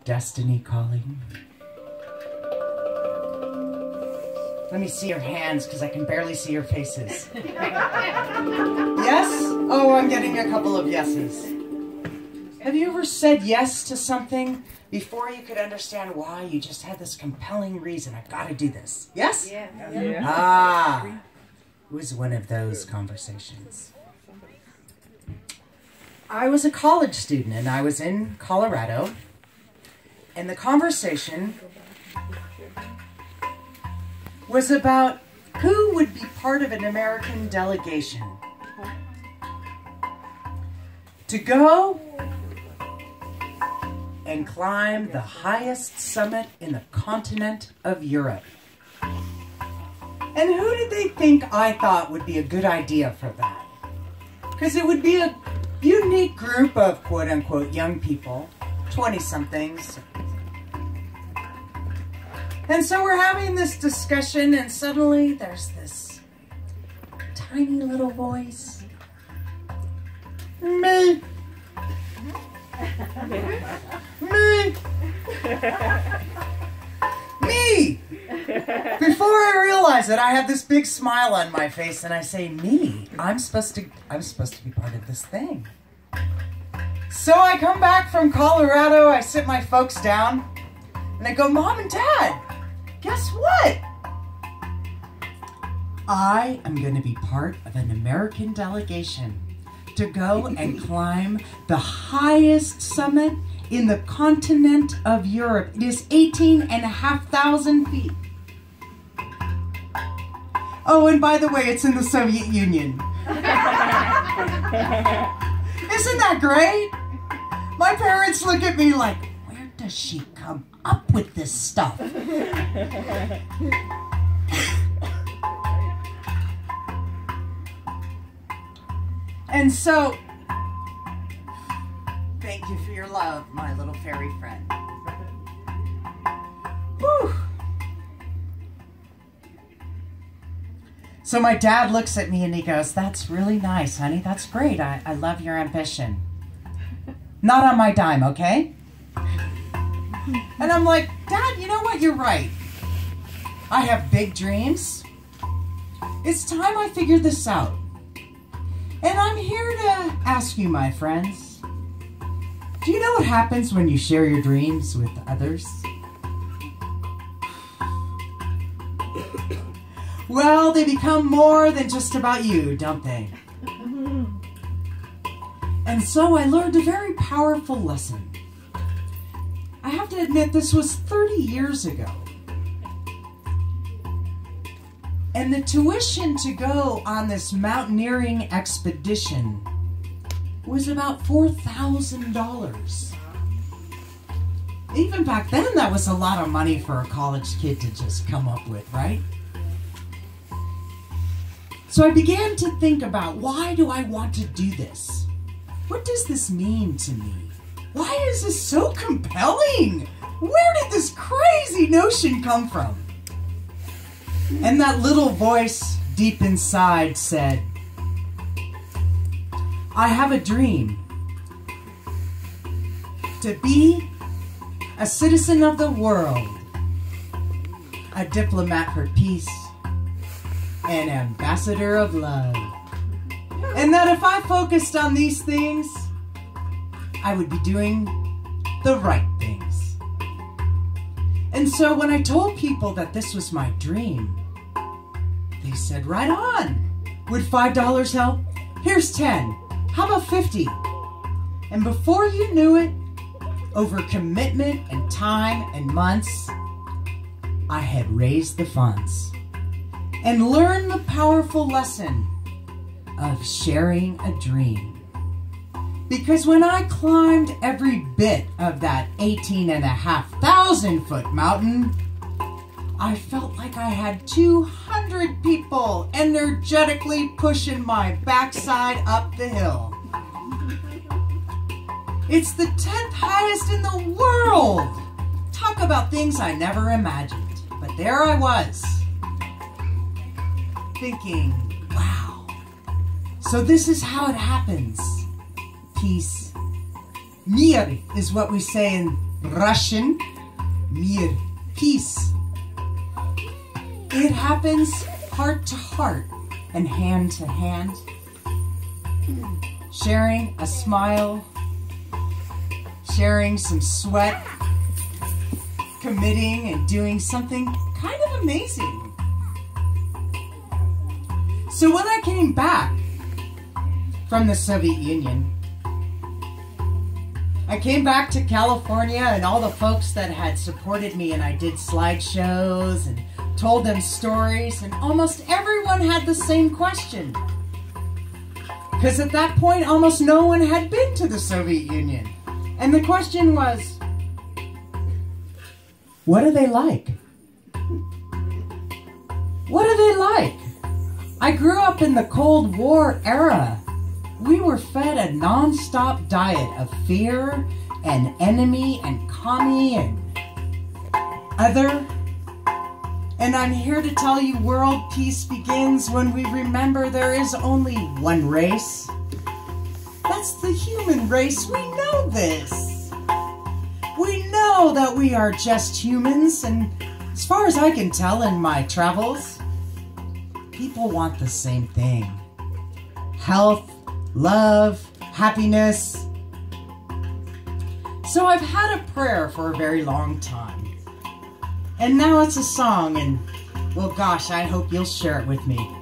destiny calling? Let me see your hands, because I can barely see your faces. Yes? Oh, I'm getting a couple of yeses. Have you ever said yes to something before you could understand why? You just had this compelling reason. I've got to do this. Yes? Yeah. Ah, it was one of those conversations. I was a college student, and I was in Colorado, and the conversation was about who would be part of an American delegation to go and climb the highest summit in the continent of Europe. And who did they think I thought would be a good idea for that? Because it would be a unique group of quote-unquote young people, 20-somethings. And so we're having this discussion, and suddenly there's this tiny little voice. Me. Me. Me. Before I realize it, I have this big smile on my face, and I say, "Me? I'm supposed to be part of this thing." So I come back from Colorado. I sit my folks down, and I go, "Mom and Dad, guess what? I am going to be part of an American delegation to go and climb the highest summit in the continent of Europe. It is 18,500 feet. Oh, and by the way, it's in the Soviet Union." Isn't that great? My parents look at me like, where does she come up with this stuff? And so, thank you for your love, my little fairy friend. Whew. So my dad looks at me and he goes, "That's really nice, honey. That's great. I love your ambition. Not on my dime, okay?" And I'm like, "Dad, you know what? You're right. I have big dreams. It's time I figured this out. And I'm here to ask you, my friends, do you know what happens when you share your dreams with others?" Well, they become more than just about you, don't they? And so I learned a very powerful lesson. I have to admit, this was 30 years ago. And the tuition to go on this mountaineering expedition was about $4,000. Even back then, that was a lot of money for a college kid to just come up with, right? So I began to think about, why do I want to do this? What does this mean to me? Why is this so compelling? Where did this crazy notion come from? And that little voice deep inside said, "I have a dream to be a citizen of the world, a diplomat for peace, an ambassador of love. And that if I focused on these things, I would be doing the right things." And so when I told people that this was my dream, they said, "Right on. Would $5 help? Here's 10. How about 50? And before you knew it, over commitment and time and months, I had raised the funds and learned the powerful lesson of sharing a dream. Because when I climbed every bit of that 18,500 foot mountain, I felt like I had 200 people energetically pushing my backside up the hill. It's the 10th highest in the world. Talk about things I never imagined. But there I was, thinking, wow. So this is how it happens. Peace. Mir is what we say Russian, mir, peace. It happens heart to heart and hand to hand, sharing a smile, sharing some sweat, committing and doing something kind of amazing. So when I came back from the Soviet Union, I came back to California, and all the folks that had supported me, and I did slideshows and told them stories, and almost everyone had the same question. Because at that point, almost no one had been to the Soviet Union. And the question was, what are they like? What are they like? I grew up in the Cold War era. We were fed a non-stop diet of fear and enemy and commie and other. And I'm here to tell you world peace begins when we remember there is only one race. That's the human race. We know this. We know that we are just humans, and as far as I can tell in my travels, people want the same thing. Health, love, happiness. So I've had a prayer for a very long time. And now it's a song, and well, gosh, I hope you'll share it with me.